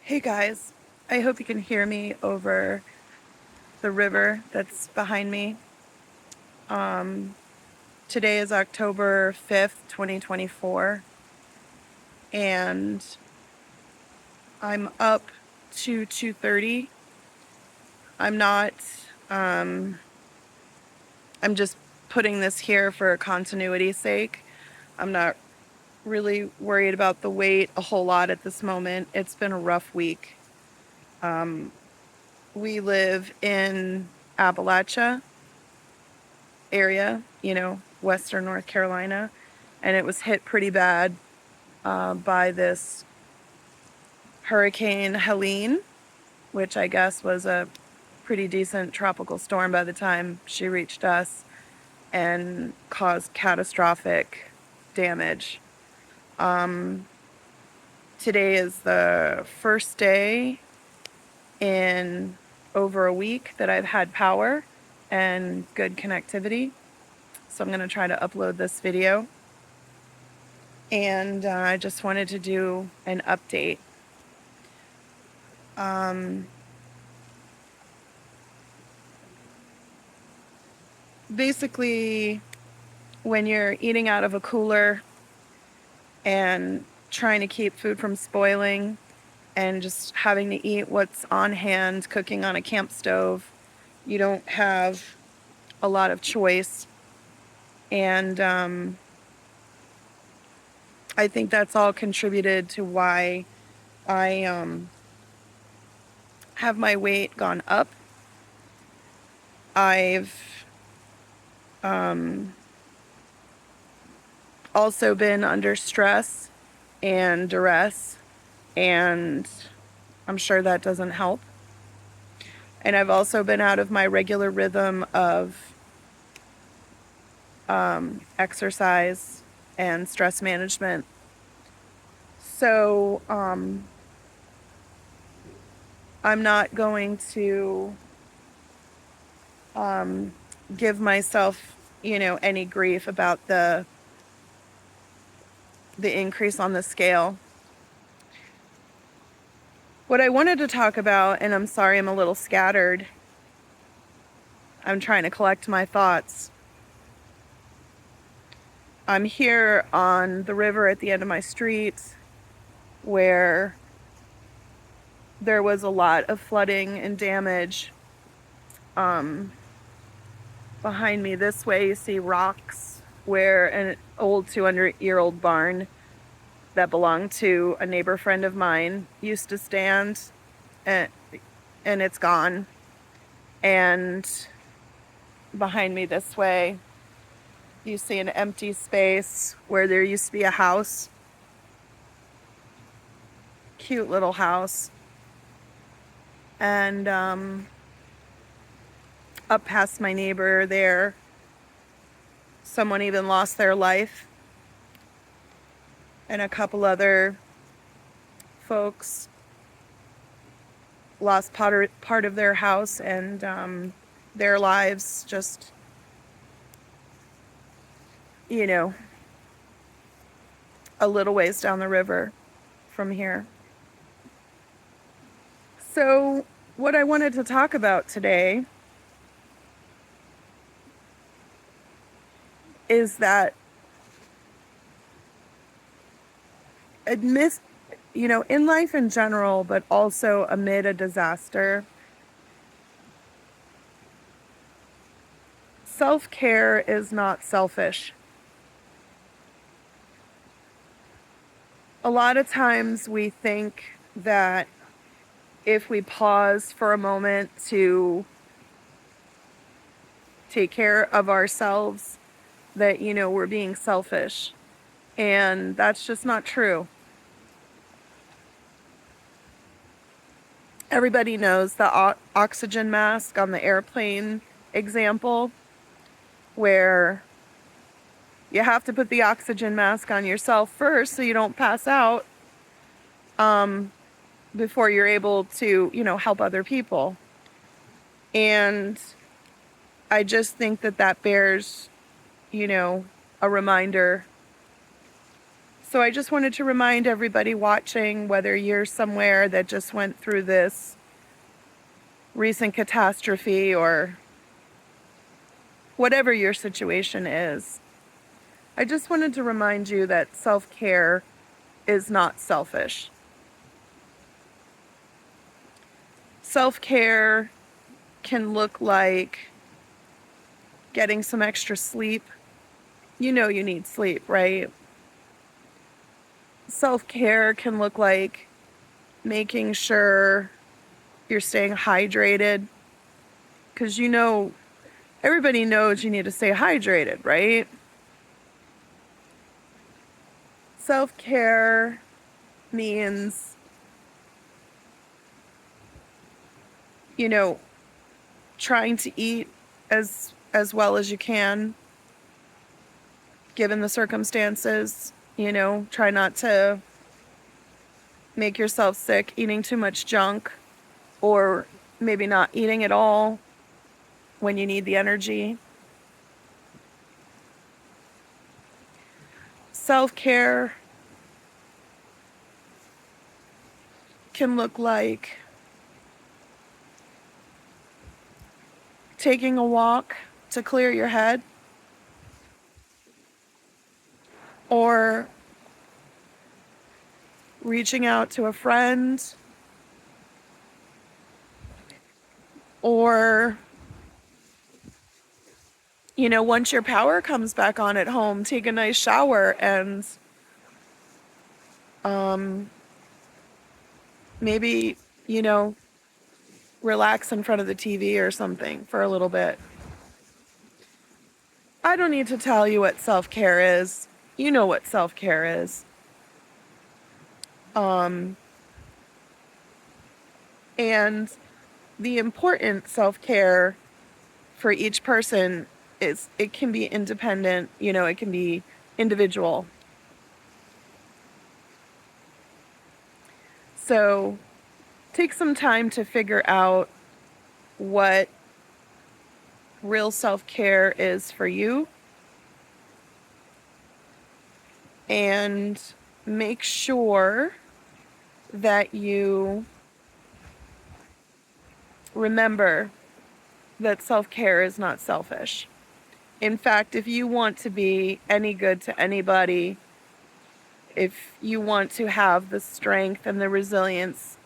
Hey guys, I hope you can hear me over the river that's behind me. Today is October 5th, 2024, and I'm up to 2:30. I'm not, um, I'm just putting this here for continuity's sake. I'm not really worried about the weight a whole lot at this moment. It's been a rough week. We live in Appalachia area, Western North Carolina, and it was hit pretty bad by this Hurricane Helene, which I guess was a pretty decent tropical storm by the time she reached us and caused catastrophic damage. Today is the first day in over a week that I've had power and good connectivity. So I'm going to try to upload this video. And I just wanted to do an update. Basically, when you're eating out of a cooler and trying to keep food from spoiling and just having to eat what's on hand, cooking on a camp stove, you don't have a lot of choice. And I think that's all contributed to why I have my weight gone up. I've also been under stress and duress, and I'm sure that doesn't help. And I've also been out of my regular rhythm of exercise and stress management. So I'm not going to give myself, any grief about the increase on the scale. What I wanted to talk about, and I'm sorry I'm a little scattered, I'm trying to collect my thoughts. I'm here on the river at the end of my street where there was a lot of flooding and damage. Behind me this way, you see rocks where an old 200-year-old barn that belonged to a neighbor friend of mine used to stand, and it's gone. And behind me this way, you see an empty space where there used to be a house. Cute little house. And up past my neighbor there, someone even lost their life. And a couple other folks lost part of their house and their lives just, a little ways down the river from here. So what I wanted to talk about today is that in life in general, but also amid a disaster, self-care is not selfish. A lot of times we think that if we pause for a moment to take care of ourselves, that, we're being selfish. And that's just not true. Everybody knows the oxygen mask on the airplane example, where you have to put the oxygen mask on yourself first so you don't pass out before you're able to, help other people. And I just think that bears, a reminder So I just wanted to remind everybody watching, whether you're somewhere that just went through this recent catastrophe or whatever your situation is, I just wanted to remind you that self-care is not selfish. Self-care can look like getting some extra sleep. You know you need sleep, right? Self-care can look like making sure you're staying hydrated, because everybody knows you need to stay hydrated, right? Self-care means, trying to eat as well as you can, given the circumstances. Try not to make yourself sick eating too much junk, or maybe not eating at all when you need the energy. Self-care can look like taking a walk to clear your head, or reaching out to a friend, or once your power comes back on at home, take a nice shower and maybe relax in front of the TV or something for a little bit. I don't need to tell you what self-care is. You know what self-care is. And the important self-care for each person is, it can be independent, it can be individual. So take some time to figure out what real self-care is for you, and make sure that you remember that self-care is not selfish. In fact, if you want to be any good to anybody, if you want to have the strength and the resiliency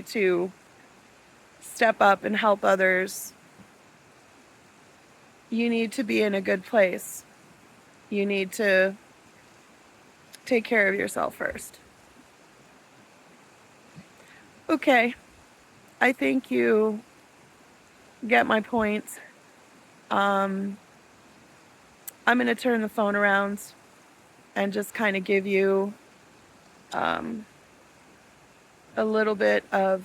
to step up and help others, you need to be in a good place. You need to take care of yourself first. Okay, I think you get my point. I'm going to turn the phone around and just kind of give you a little bit of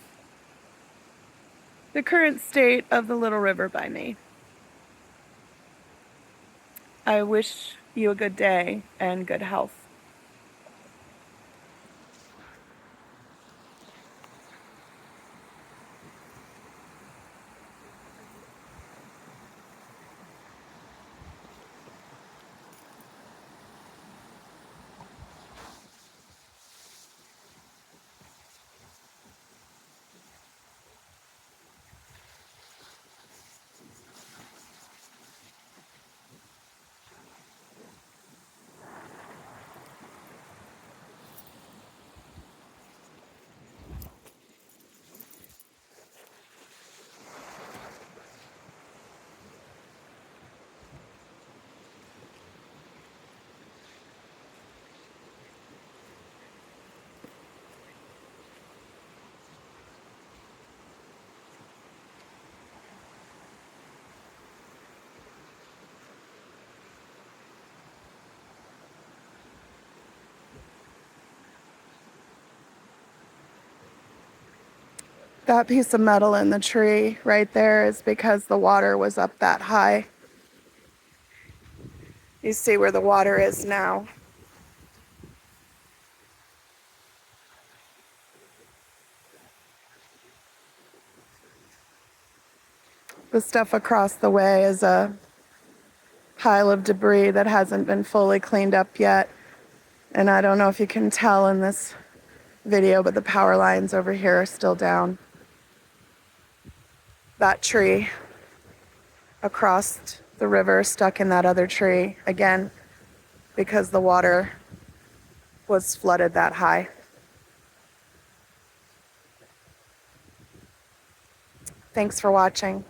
the current state of the Little River by me. I wish you a good day and good health. That piece of metal in the tree right there is because the water was up that high. You see where the water is now. The stuff across the way is a pile of debris that hasn't been fully cleaned up yet. And I don't know if you can tell in this video, but the power lines over here are still down. That tree across the river stuck in that other tree again because the water was flooded that high. Thanks for watching.